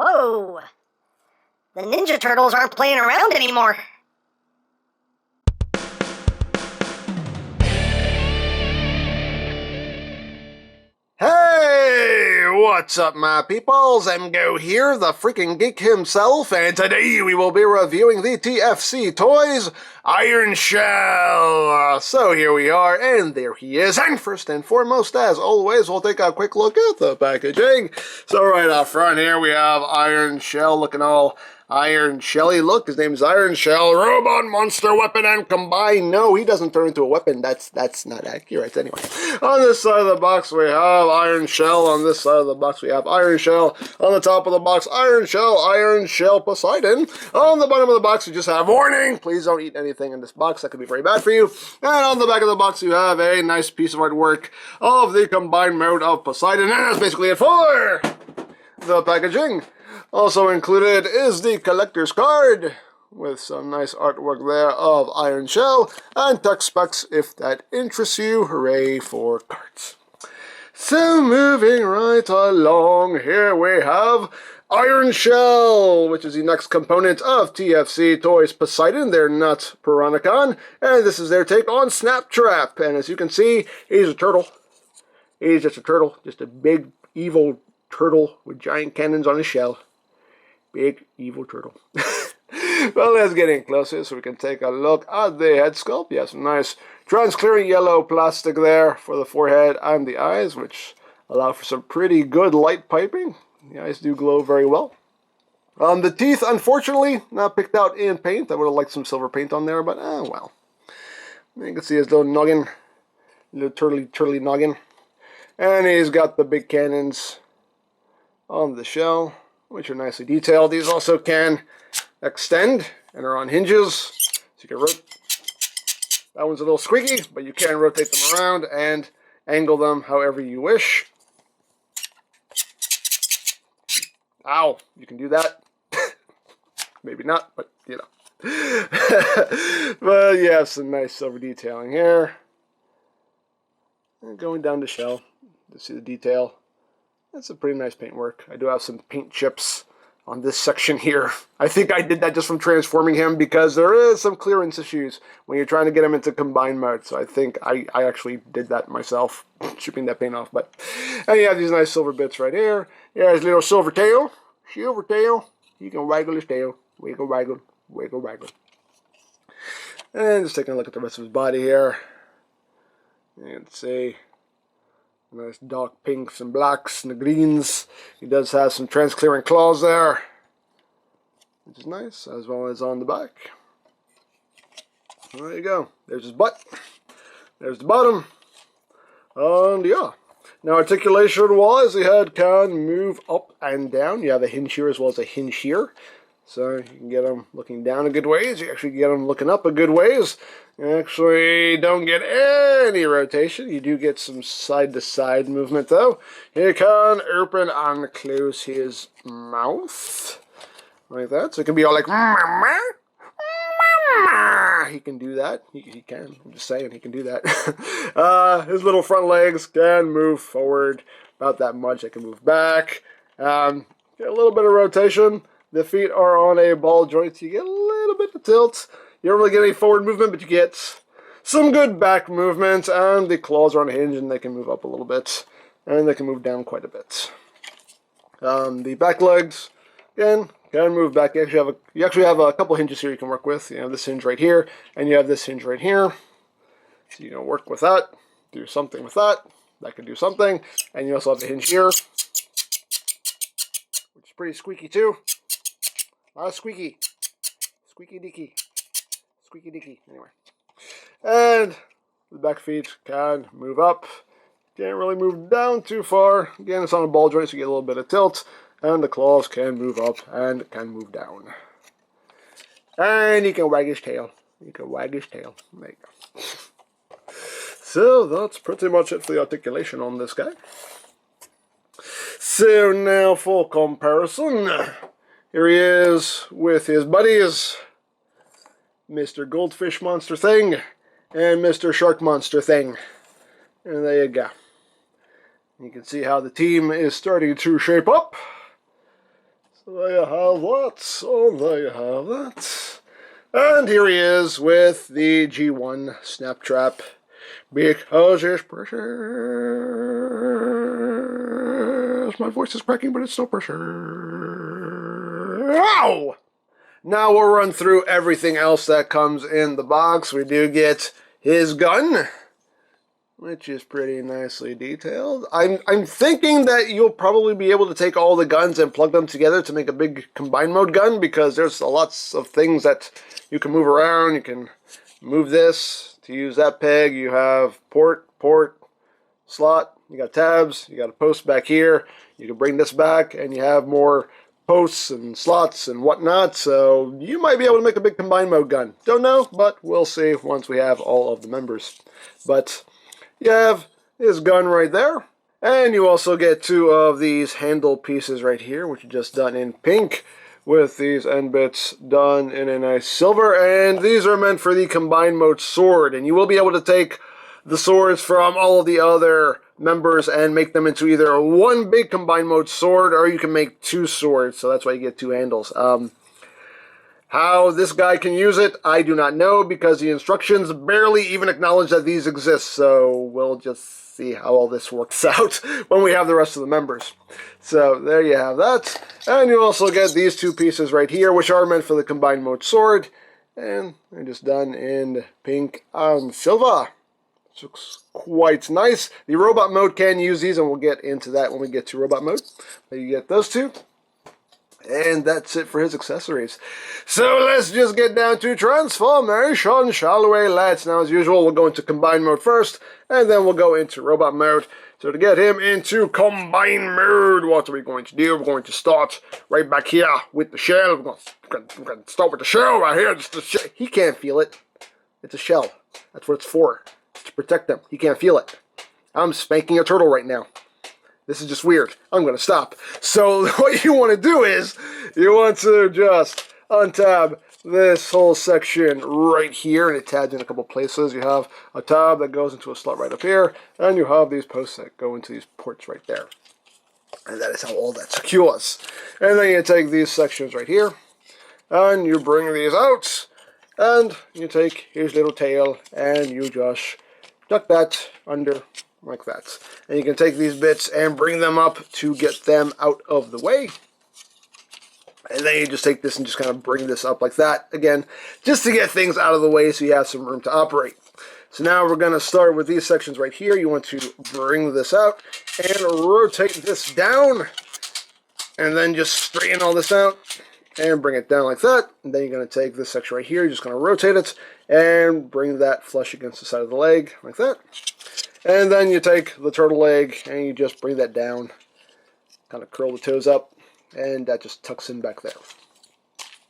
Whoa! The Ninja Turtles aren't playing around anymore. Hey, what's up my peoples? EmGo here, the freaking geek himself, and today we will be reviewing the TFC Toys IRONSHELL. So here we are, and there he is, and first and foremost, as always, we'll take a quick look at the packaging. So right up front here we have IRONSHELL looking all Iron Shelly. Look, his name is IRONSHELL, robot, monster, weapon, and combined. No, he doesn't turn into a weapon. That's not accurate. Anyway, on this side of the box we have IRONSHELL. On this side of the box we have IRONSHELL. On the top of the box, IRONSHELL Poseidon. On the bottom of the box we just have warning. Please don't eat anything in this box. That could be very bad for you. And on the back of the box you have a nice piece of artwork of the combined mode of Poseidon. And that's basically it for the packaging. Also included is the collector's card with some nice artwork there of IRONSHELL and tech specs if that interests you. Hooray for cards. So moving right along, here we have IRONSHELL, which is the next component of TFC Toys Poseidon, their nut Piranhacon, and this is their take on Snaptrap. And as you can see, he's a turtle. He's just a turtle, just a big evil turtle with giant cannons on his shell. Big evil turtle. Well, let's get in closer so we can take a look at the head sculpt. You have some nice transparent yellow plastic there for the forehead and the eyes, which allow for some pretty good light piping. The eyes do glow very well. The teeth, unfortunately, not picked out in paint. I would have liked some silver paint on there, but well. You can see his little noggin, little turtly noggin. And he's got the big cannons on the shell, which are nicely detailed. These also can extend and are on hinges, so you can rotate. That one's a little squeaky, but you can rotate them around and angle them however you wish. Ow, you can do that. Maybe not, but you know. But you have some nice silver detailing here. And going down the shell to see the detail. That's a pretty nice paintwork. I do have some paint chips on this section here. I think I did that just from transforming him because there is some clearance issues when you're trying to get him into combined mode. So I think I actually did that myself, chipping that paint off. But and you have these nice silver bits right here. Yeah, his little silver tail. Silver tail. You can waggle his tail. Wiggle, waggle, wiggle, waggle. And just taking a look at the rest of his body here. You can see nice dark pinks and blacks and the greens. He does have some transparent claws there, which is nice, as well as on the back. There you go. There's his butt. There's the bottom. And yeah. Now articulation-wise, the head can move up and down. You have a hinge here as well as a hinge here. So you can get them looking down a good ways. You actually get them looking up a good ways. You actually don't get any rotation. You do get some side-to-side movement, though. You can open and close his mouth like that. So it can be all like, mama, mama. He can do that. He can. I'm just saying, he can do that. His little front legs can move forward about that much. They can move back. Get a little bit of rotation. The feet are on a ball joint, so you get a little bit of tilt. You don't really get any forward movement, but you get some good back movement. And the claws are on a hinge, and they can move up a little bit. And they can move down quite a bit. The back legs, again, can move back. You actually have a couple hinges here you can work with. You have this hinge right here, and you have this hinge right here. So you can work with that, do something with that. That can do something. And you also have the hinge here, which is pretty squeaky too. Squeaky. Squeaky dicky. Squeaky dicky. Anyway. And the back feet can move up. Can't really move down too far. Again, it's on a ball joint, so you get a little bit of tilt. And the claws can move up and can move down. And he can wag his tail. He can wag his tail. There you go. So that's pretty much it for the articulation on this guy. So now for comparison. Here he is with his buddies, Mr. Goldfish Monster Thing and Mr. Shark Monster Thing. And there you go. You can see how the team is starting to shape up. there you have that. Oh, there you have that. And here he is with the G1 Snaptrap. Because there's pressure. My voice is cracking, but it's still pressure. Ow! Now we'll run through everything else that comes in the box. We do get his gun, which is pretty nicely detailed. I'm thinking that you'll probably be able to take all the guns and plug them together to make a big combined mode gun, because there's lots of things that you can move around. You can move this to use that peg. You have port, slot. You got tabs. You got a post back here. You can bring this back, and you have more posts and slots and whatnot, so you might be able to make a big combined mode gun. Don't know, but we'll see once we have all of the members. But you have his gun right there, and you also get two of these handle pieces right here, which are just done in pink, with these end bits done in a nice silver, and these are meant for the combined mode sword, and you will be able to take the swords from all of the other members and make them into either one big combined mode sword, or you can make two swords, so that's why you get two handles. How this guy can use it, I do not know, because the instructions barely even acknowledge that these exist, so we'll just see how all this works out when we have the rest of the members. So there you have that, and you also get these two pieces right here, which are meant for the combined mode sword, and they're just done in pink and silver. Looks quite nice. The robot mode can use these, and we'll get into that when we get to robot mode. But you get those two. And that's it for his accessories. So let's just get down to transformation, shall we? Let's. Now, as usual, we'll go into combined mode first, and then we'll go into robot mode. So to get him into combined mode, what are we going to do? We're going to start right back here with the shell. We're going to start with the shell right here. Just the shell. He can't feel it. It's a shell. That's what it's for. To protect them. He can't feel it. I'm spanking a turtle right now. This is just weird. I'm going to stop. So what you want to do is you want to just untab this whole section right here, and it tabs in a couple places. You have a tab that goes into a slot right up here, and you have these posts that go into these ports right there. And that is how all that secures. And then you take these sections right here, and you bring these out, and you take his little tail, and you just tuck that under like that. And you can take these bits and bring them up to get them out of the way. And then you just take this and just kind of bring this up like that. Again, just to get things out of the way so you have some room to operate. So now we're going to start with these sections right here. You want to bring this out and rotate this down. And then just straighten all this out and bring it down like that. And then you're going to take this section right here. You're just going to rotate it and bring that flush against the side of the leg like that. And then you take the turtle leg and you just bring that down, kind of curl the toes up, and that just tucks in back there.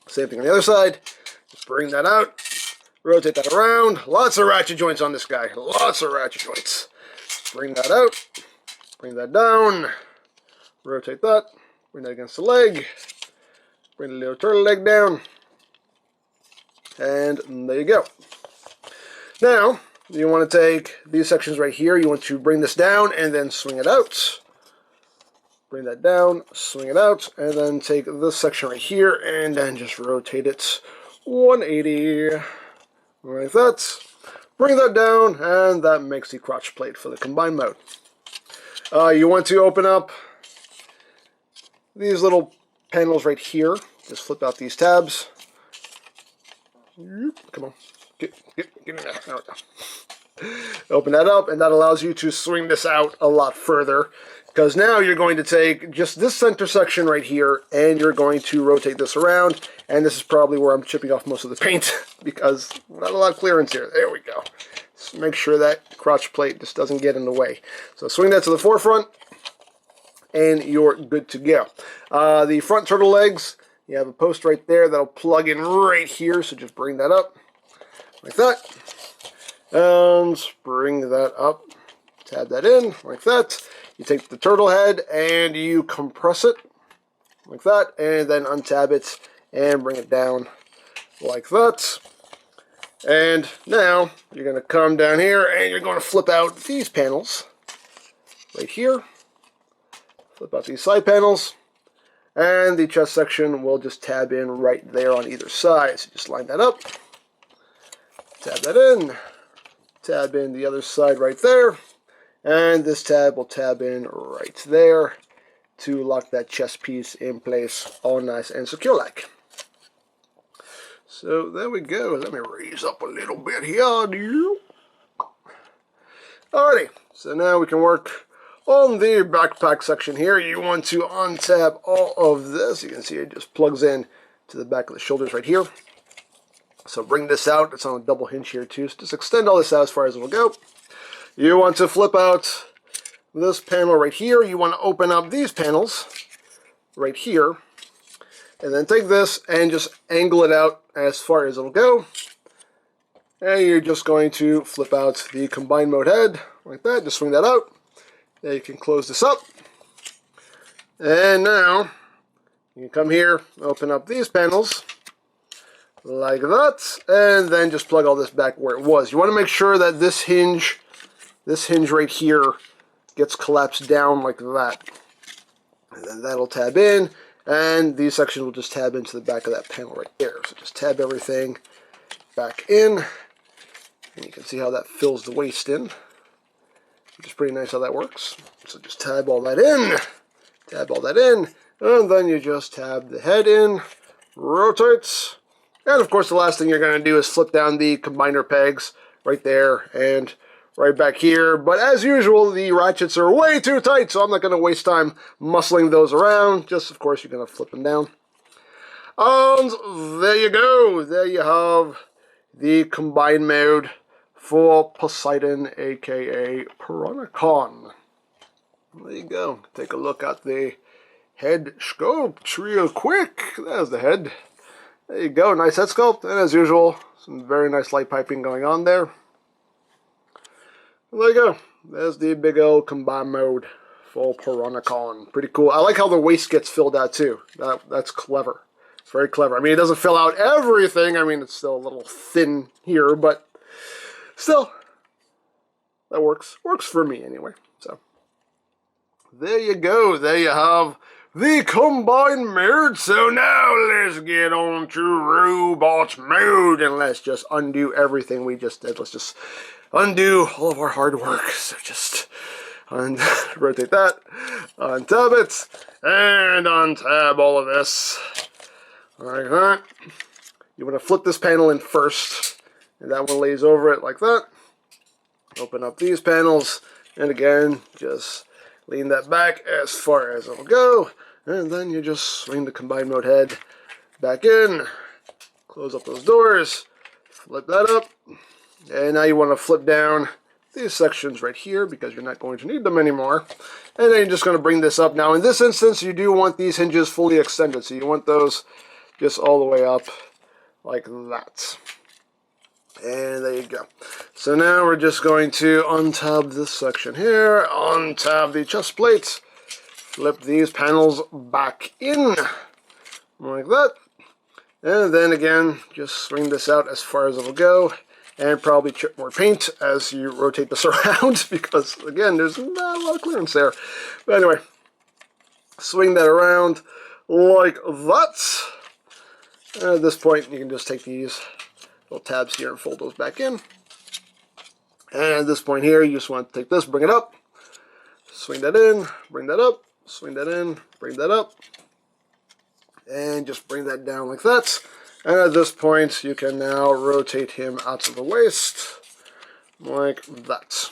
Same thing on the other side. Just bring that out, rotate that around. Lots of ratchet joints on this guy. Lots of ratchet joints. Bring that out, bring that down, rotate that, bring that against the leg, bring the little turtle leg down, and there you go. Now, you want to take these sections right here, you want to bring this down and then swing it out. Bring that down, swing it out, and then take this section right here and then just rotate it 180, like that. Bring that down, and that makes the crotch plate for the combined mode. You want to open up these little panels right here. Just flip out these tabs. Come on. Get in there. There we go. Open that up, and that allows you to swing this out a lot further, because now you're going to take just this center section right here, and you're going to rotate this around, and this is probably where I'm chipping off most of the paint, because not a lot of clearance here. There we go. Just make sure that crotch plate just doesn't get in the way. So swing that to the forefront, and you're good to go. The front turtle legs, you have a post right there that'll plug in right here, so just bring that up like that. And bring that up, tab that in like that. You take the turtle head and you compress it like that, and then untab it and bring it down like that. And now you're going to come down here and you're going to flip out these panels right here. Flip out these side panels, And the chest section will just tab in right there on either side. So just line that up, tab that in, tab in the other side right there, and this tab will tab in right there to lock that chest piece in place all nice and secure like. So there we go. Let me raise up a little bit here. Alrighty, so now we can work on the backpack section here. You want to untab all of this. You can see it just plugs in to the back of the shoulders right here. So bring this out. It's on a double hinge here too. So just extend all this out as far as it will go. You want to flip out this panel right here. You want to open up these panels right here. And then take this and just angle it out as far as it'll go. And you're just going to flip out the combined mode head like that. Just swing that out. Now you can close this up. And now you can come here, open up these panels like that, and then just plug all this back where it was. You want to make sure that this hinge right here gets collapsed down like that. And then that'll tab in, and these sections will just tab into the back of that panel right there. So just tab everything back in, and you can see how that fills the waist in, which is pretty nice how that works. So just tab all that in, and then you just tab the head in, rotates, and of course the last thing you're going to do is flip down the combiner pegs right there and right back here. But as usual, the ratchets are way too tight, so I'm not going to waste time muscling those around. Just, of course, you're going to flip them down. And there you go. There you have the combined mode for Poseidon, aka Piranhacon. There you go. Take a look at the head sculpt real quick. There's the head. There you go. Nice head sculpt. And as usual, some very nice light piping going on there. There you go. There's the big old combined mode for Piranhacon. Pretty cool. I like how the waist gets filled out too. That's clever. It's very clever. I mean, it doesn't fill out everything. I mean, it's still a little thin here, but still, that works. Works for me anyway. So, there you go. There you have the combined mode. So now let's get on to robot mode, and let's just undo everything we just did. Let's just undo all of our hard work. So just rotate that, untab it, and untab all of this like that. You want to flip this panel in first, and that one lays over it like that. Open up these panels, and again, just lean that back as far as it'll go, and then you just swing the combined mode head back in, close up those doors, flip that up, and now you want to flip down these sections right here because you're not going to need them anymore. And then you're just going to bring this up. Now in this instance, you do want these hinges fully extended, so you want those just all the way up like that. And there you go. So now we're just going to untab this section here, untab the chest plates, flip these panels back in like that, and then again just swing this out as far as it'll go, and probably chip more paint as you rotate this around because again there's not a lot of clearance there. But anyway, swing that around like that. And at this point you can just take these little tabs here and fold those back in. And at this point here, you just want to take this, bring it up, swing that in, bring that up, swing that in, bring that up, and just bring that down like that. And at this point, you can now rotate him out of the waist like that.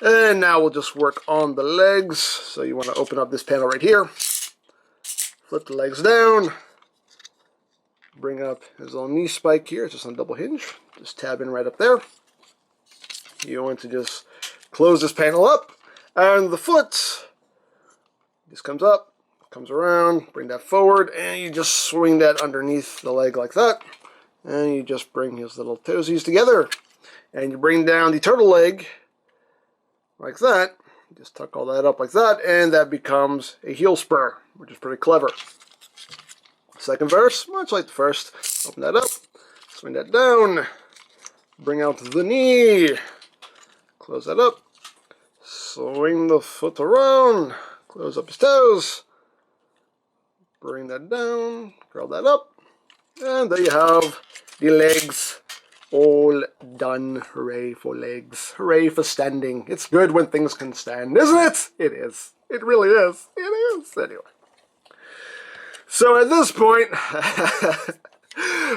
And now we'll just work on the legs. So you want to open up this panel right here, flip the legs down, bring up his little knee spike here. It's just on double hinge. Just tab in right up there. You want to just close this panel up, and the foot just comes up, comes around, bring that forward, and you just swing that underneath the leg like that. And you just bring his little toesies together, and you bring down the turtle leg like that. Just tuck all that up like that, and that becomes a heel spur, which is pretty clever. Second verse, much like the first. Open that up, swing that down, bring out the knee, close that up, swing the foot around, close up his toes, bring that down, curl that up, and there you have the legs all done. Hooray for legs. Hooray for standing. It's good when things can stand, isn't it? It is. It really is. It is. Anyway. So at this point,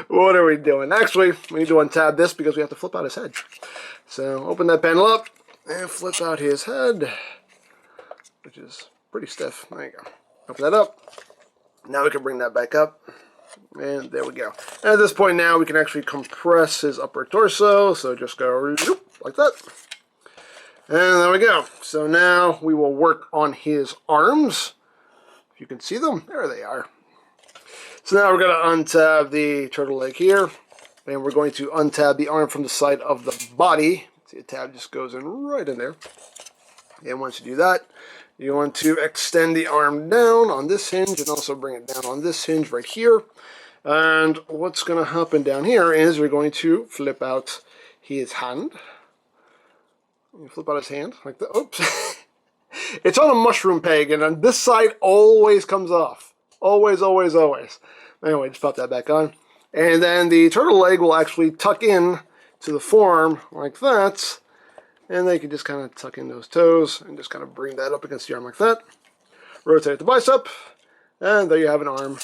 what are we doing? Actually, we need to untab this because we have to flip out his head. So open that panel up and flip out his head, which is pretty stiff. There you go. Open that up. Now we can bring that back up. And there we go. And at this point now, we can actually compress his upper torso. So just go like that. And there we go. So now we will work on his arms. If you can see them, there they are. So now we're going to untab the turtle leg here. And we're going to untab the arm from the side of the body. See, the tab just goes in right in there. And once you do that, you want to extend the arm down on this hinge and also bring it down on this hinge right here. And what's going to happen down here is we're going to flip out his hand. You flip out his hand like that. Oops. It's on a mushroom peg, and on this side always comes off. Always, always, always. Anyway, just pop that back on. And then the turtle leg will actually tuck in to the form like that. And then you can just kind of tuck in those toes and just kind of bring that up against the arm like that. Rotate the bicep. And there you have an arm.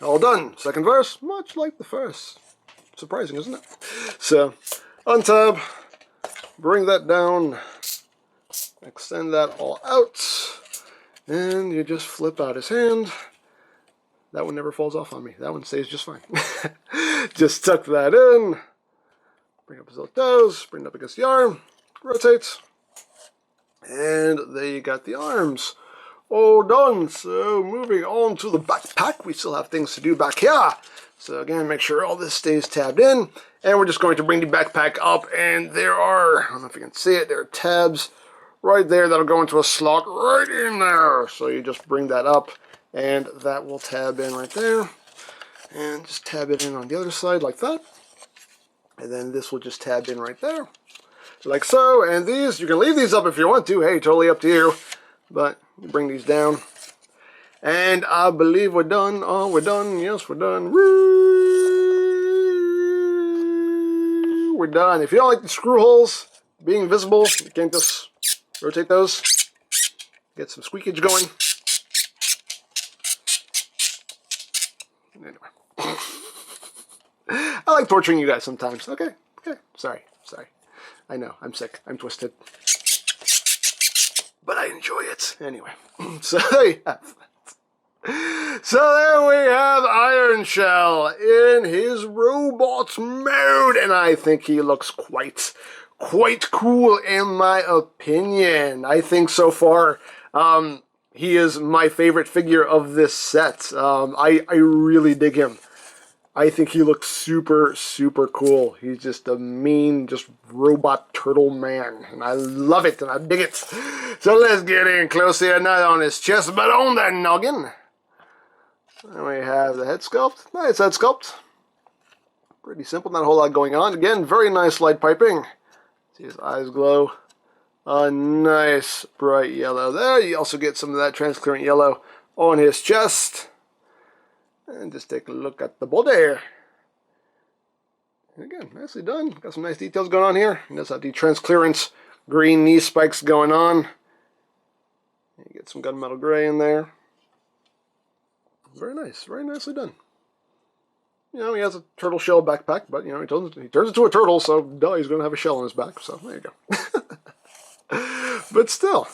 All done. Second verse, much like the first. Surprising, isn't it? So, untab. Bring that down. Extend that all out. And you just flip out his hand. That one never falls off on me. That one stays just fine. Just tuck that in. Bring up his little toes. Bring it up against the arm. Rotate. And there you got the arms. All done. So moving on to the backpack. We still have things to do back here. So again, make sure all this stays tabbed in. And we're just going to bring the backpack up. And there are, I don't know if you can see it, there are tabs right there that'll go into a slot right in there. So you just bring that up. And that will tab in right there. And just tab it in on the other side like that. And then this will just tab in right there. Like so. And these, you can leave these up if you want to. Hey, totally up to you. But you bring these down. And I believe we're done. Oh, we're done. Yes, we're done. Woo! We're done. If you don't like the screw holes being visible, you can just rotate those. Get some squeakage going. Anyway. I like torturing you guys sometimes. Okay. Okay. Sorry. I know. I'm sick. I'm twisted. But I enjoy it. Anyway. So there you have that. So there we have IRONSHELL in his robot mode. And I think he looks quite cool in my opinion. I think so far he is my favorite figure of this set. I really dig him. I think he looks super cool. He's just a mean, just robot turtle man. And I love it, and I dig it. So let's get in close here, not on his chest, but on that noggin. And we have the head sculpt. Nice head sculpt. Pretty simple, not a whole lot going on. Again, very nice light piping. See his eyes glow. A nice bright yellow there. You also get some of that transparent yellow on his chest. And just take a look at the body. And again, nicely done. Got some nice details going on here. He does have the transparent green knee spikes going on. You get some gunmetal gray in there. Very nice. Very nicely done. You know, he has a turtle shell backpack, but, you know, he turns into a turtle, so duh, he's going to have a shell on his back. So, there you go. But still,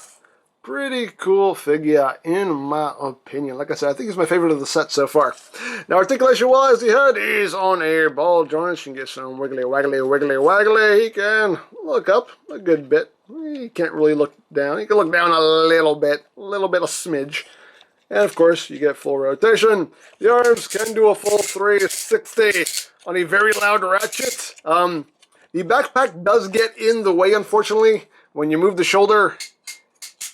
pretty cool figure, in my opinion. Like I said, I think he's my favorite of the set so far. Now, articulation-wise, the head is on a ball joint. You can get some wiggly, waggly. He can look up a good bit. He can't really look down. He can look down a little bit a smidge. And, of course, you get full rotation. The arms can do a full 360 on a very loud ratchet. The backpack does get in the way, unfortunately. When you move the shoulder,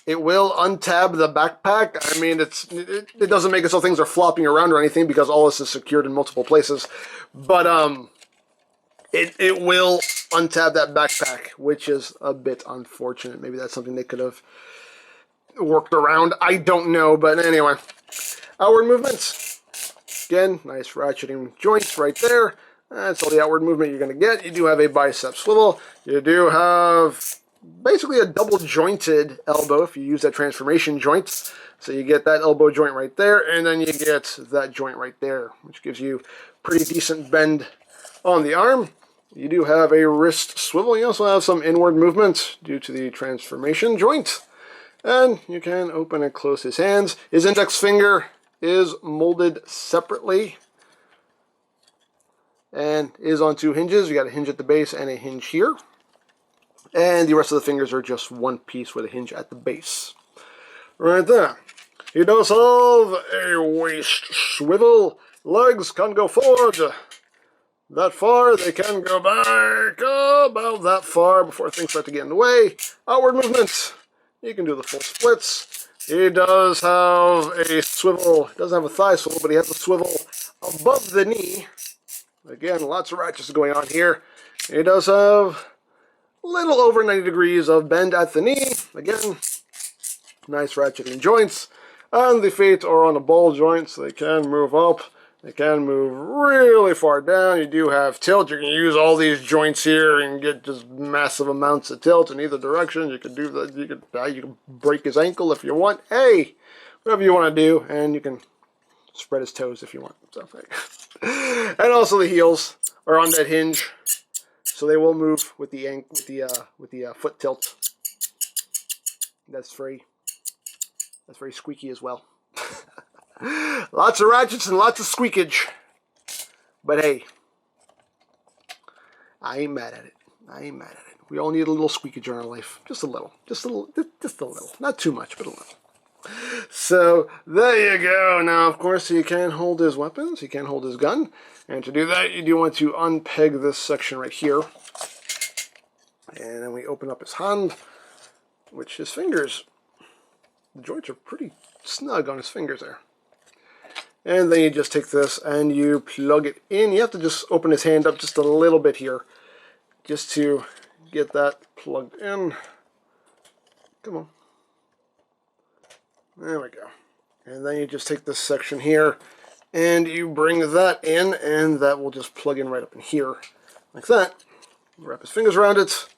it will untab the backpack. I mean, it doesn't make it so things are flopping around or anything because all this is secured in multiple places. But it will untab that backpack, which is a bit unfortunate. Maybe that's something they could have worked around. I don't know, but anyway. Outward movements. Again, nice ratcheting joints right there. That's all the outward movement you're going to get. You do have a bicep swivel. You do have basically a double jointed elbow if you use that transformation joint. So you get that elbow joint right there, and then you get that joint right there, which gives you pretty decent bend on the arm. You do have a wrist swivel. You also have some inward movement due to the transformation joint. And you can open and close his hands. His index finger is molded separately and is on 2 hinges. You got a hinge at the base and a hinge here. And the rest of the fingers are just one piece with a hinge at the base. Right there. He does have a waist swivel. Legs can go forward that far. They can go back about that far before things start to get in the way. Outward movement. You can do the full splits. He does have a swivel. He doesn't have a thigh swivel, but he has a swivel above the knee. Again, lots of ratchets going on here. He does have a little over 90 degrees of bend at the knee. Again, nice ratcheting joints. And the feet are on a ball joint, so they can move up. They can move really far down. You do have tilt. You can use all these joints here and get just massive amounts of tilt in either direction. You can do that. You can break his ankle if you want. Hey, whatever you want to do, and you can spread his toes if you want. So, and also the heels are on that hinge, so they will move with the foot tilt. That's very squeaky as well. Lots of ratchets and lots of squeakage. But hey, I ain't mad at it. I ain't mad at it. We all need a little squeakage in our life. Just a little. Just a little. Not too much, but a little. So, there you go. Now, of course, he can hold his weapons. He can hold his gun. And to do that, you do want to unpeg this section right here. And then we open up his hand, which his fingers, the joints are pretty snug on his fingers there. And then you just take this and you plug it in. You have to just open his hand up just a little bit here, just to get that plugged in. Come on. There we go. And then you just take this section here and you bring that in, and that will just plug in right up in here, like that. Wrap his fingers around it,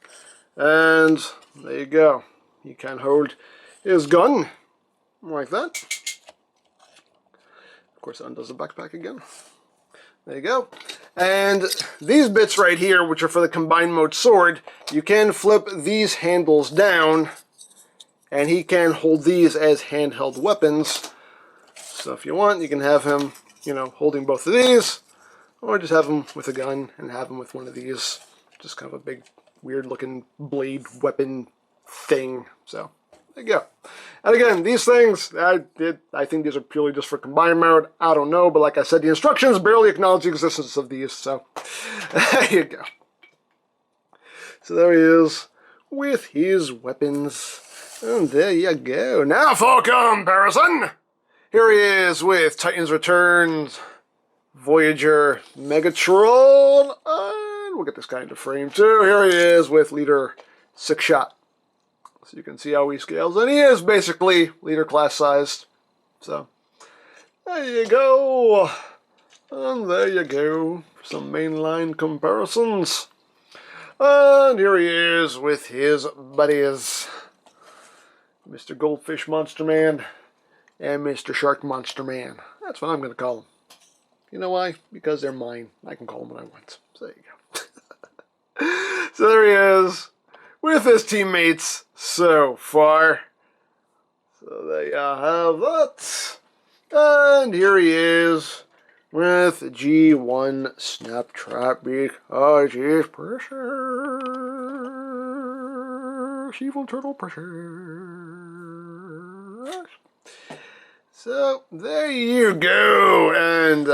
and there you go. You can hold his gun like that. Of course, it undoes the backpack again. There you go. And these bits right here, which are for the combined mode sword, you can flip these handles down, and he can hold these as handheld weapons. So if you want, you can have him, holding both of these, or just have him with a gun and have him with one of these. Just kind of a big, weird-looking blade weapon thing. So there you go. And again, these things, I think these are purely just for combined mode. I don't know, but like I said, the instructions barely acknowledge the existence of these. So there you go. So there he is with his weapons. And there you go. Now for comparison, here he is with Titans Returns, Voyager, Megatron, and we'll get this guy into frame too. Here he is with Leader 6-Shot. So you can see how he scales, and he is basically Leader class sized. So there you go. And there you go for some mainline comparisons. And here he is with his buddies, Mr. Goldfish Monster Man and Mr. Shark Monster Man. That's what I'm going to call them. You know why? Because they're mine. I can call them what I want. So there you go. So there he is with his teammates so far. So there you have that. And here he is with G1 Snaptrap because he's precious. Evil turtle precious. So there you go. And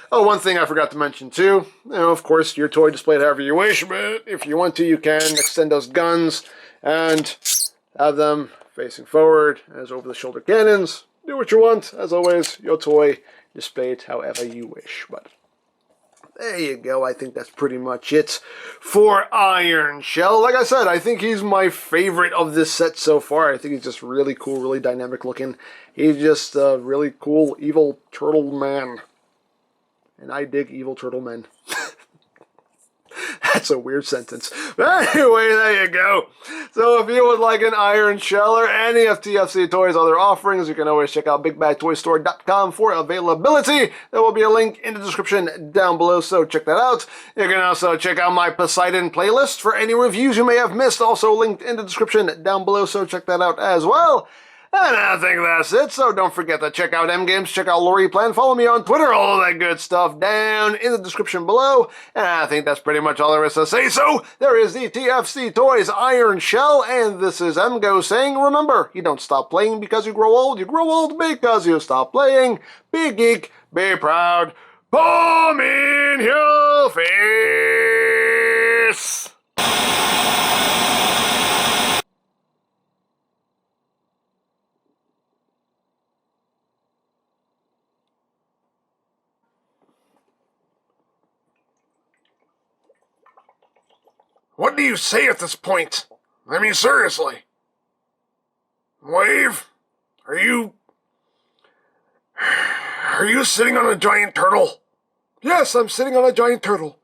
one thing I forgot to mention too. Of course, your toy displayed however you wish, but if you want to, you can extend those guns and have them facing forward as over-the-shoulder cannons. Do what you want. As always, your toy displayed however you wish. But there you go. I think that's pretty much it for Iron Shell. Like I said, I think he's my favorite of this set so far. I think he's just really cool, really dynamic looking. He's just a really cool evil turtle man. And I dig evil turtle men. That's a weird sentence. But anyway, there you go. So if you would like an Iron Shell or any of TFC Toys' other offerings, you can always check out BigBadToyStore.com for availability. There will be a link in the description down below, so check that out. You can also check out my Poseidon playlist for any reviews you may have missed, also linked in the description down below, so check that out as well. And I think that's it, so don't forget to check out EmGo's, check out Lori Plan, follow me on Twitter, all that good stuff down in the description below. And I think that's pretty much all there is to say, so there is the TFC Toys Iron Shell, and this is EmGo saying, remember, you don't stop playing because you grow old because you stop playing. Be geek, be proud, palm in your face! What do you say at this point? I mean, seriously. Wave, are you sitting on a giant turtle? Yes, I'm sitting on a giant turtle.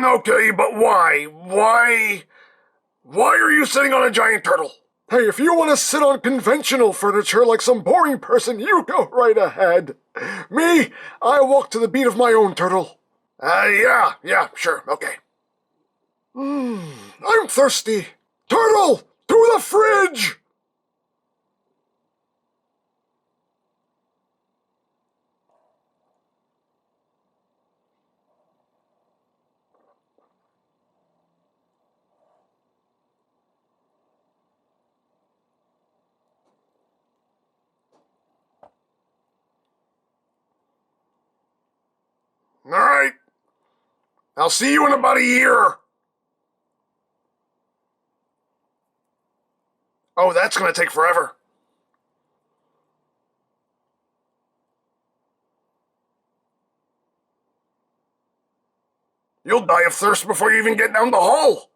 Okay, but why? Why are you sitting on a giant turtle? Hey, if you want to sit on conventional furniture like some boring person, you go right ahead. Me, I walk to the beat of my own turtle. Yeah, sure, okay. I'm thirsty. Turtle, to the fridge! All right. I'll see you in about a year. Oh, that's going to take forever. You'll die of thirst before you even get down the hall.